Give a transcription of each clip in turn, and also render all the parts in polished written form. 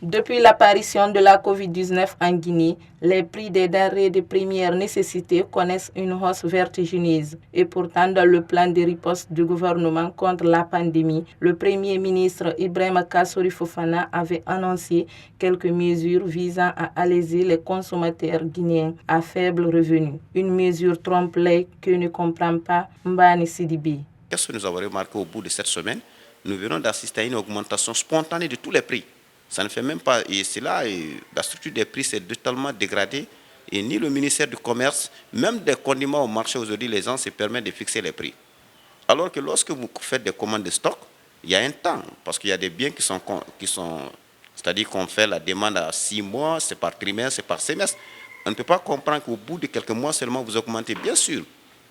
Depuis l'apparition de la COVID-19 en Guinée, les prix des denrées de première nécessité connaissent une hausse vertigineuse. Et pourtant, dans le plan de riposte du gouvernement contre la pandémie, le Premier ministre Ibrahima Kassory Fofana avait annoncé quelques mesures visant à alléger les consommateurs guinéens à faible revenu. Une mesure trompe-l'œil que ne comprend pas Mbani Sidibé. Qu'est-ce que nous avons remarqué au bout de cette semaine? Nous venons d'assister à une augmentation spontanée de tous les prix. Ça ne fait même pas, et c'est là, la structure des prix s'est totalement dégradée, et ni le ministère du Commerce, même des condiments au marché aujourd'hui, les gens se permettent de fixer les prix. Alors que lorsque vous faites des commandes de stock, il y a un temps, parce qu'il y a des biens qui sont c'est-à-dire qu'on fait la demande à 6 mois, c'est par trimestre, c'est par semestre. On ne peut pas comprendre qu'au bout de quelques mois seulement, vous augmentez, bien sûr,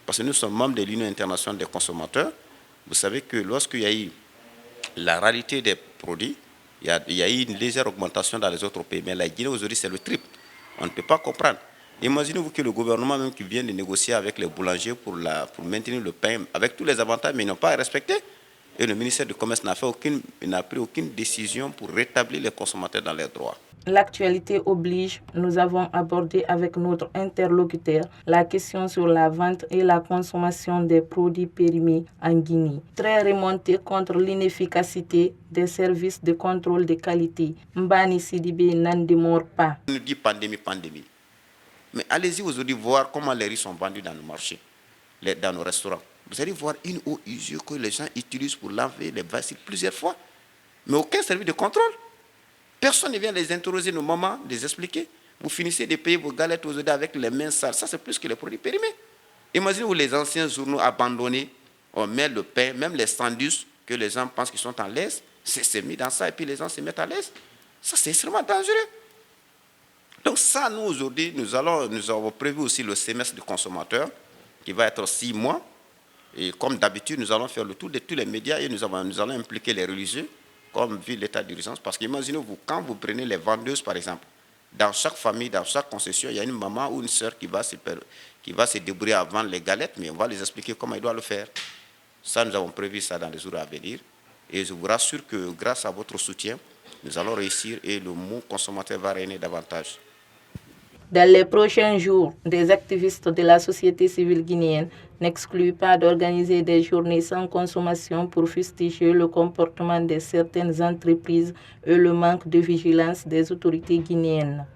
parce que nous sommes membres de l'Union internationale des consommateurs. Vous savez que lorsqu'il y a eu la rareté des produits, il y a eu une légère augmentation dans les autres pays, mais la Guinée aujourd'hui c'est le triple. On ne peut pas comprendre. Imaginez-vous que le gouvernement même qui vient de négocier avec les boulangers pour maintenir le pain avec tous les avantages, mais ils n'ont pas respecté. Et le ministère du Commerce n'a pris aucune décision pour rétablir les consommateurs dans leurs droits. L'actualité oblige, nous avons abordé avec notre interlocuteur la question sur la vente et la consommation des produits périmés en Guinée. Très remonté contre l'inefficacité des services de contrôle de qualité. Mbani Sidibé n'en démord pas. On nous dit pandémie. Mais allez-y aujourd'hui voir comment les riz sont vendus dans nos marchés, dans nos restaurants. Vous allez voir une eau usée que les gens utilisent pour laver les vaisselles plusieurs fois. Mais aucun service de contrôle. Personne ne vient les interroger, nos mamans, les expliquer. Vous finissez de payer vos galettes aujourd'hui avec les mains sales. Ça, c'est plus que les produits périmés. Imaginez-vous les anciens journaux abandonnés. On met le pain, même les sandwichs que les gens pensent qu'ils sont en l'aise. C'est mis dans ça et puis les gens se mettent à l'aise. Ça, c'est extrêmement dangereux. Donc ça, nous, aujourd'hui, nous avons prévu aussi le semestre du consommateur qui va être 6 mois. Et comme d'habitude, nous allons faire le tour de tous les médias et nous allons impliquer les religieux comme vu l'état d'urgence. Parce qu'imaginez-vous, quand vous prenez les vendeuses, par exemple, dans chaque famille, dans chaque concession, il y a une maman ou une sœur qui va se débrouiller à vendre les galettes, mais on va les expliquer comment ils doivent le faire. Ça, nous avons prévu ça dans les jours à venir. Et je vous rassure que grâce à votre soutien, nous allons réussir et le mot consommateur va régner davantage. Dans les prochains jours, des activistes de la société civile guinéenne n'excluent pas d'organiser des journées sans consommation pour fustiger le comportement de certaines entreprises et le manque de vigilance des autorités guinéennes.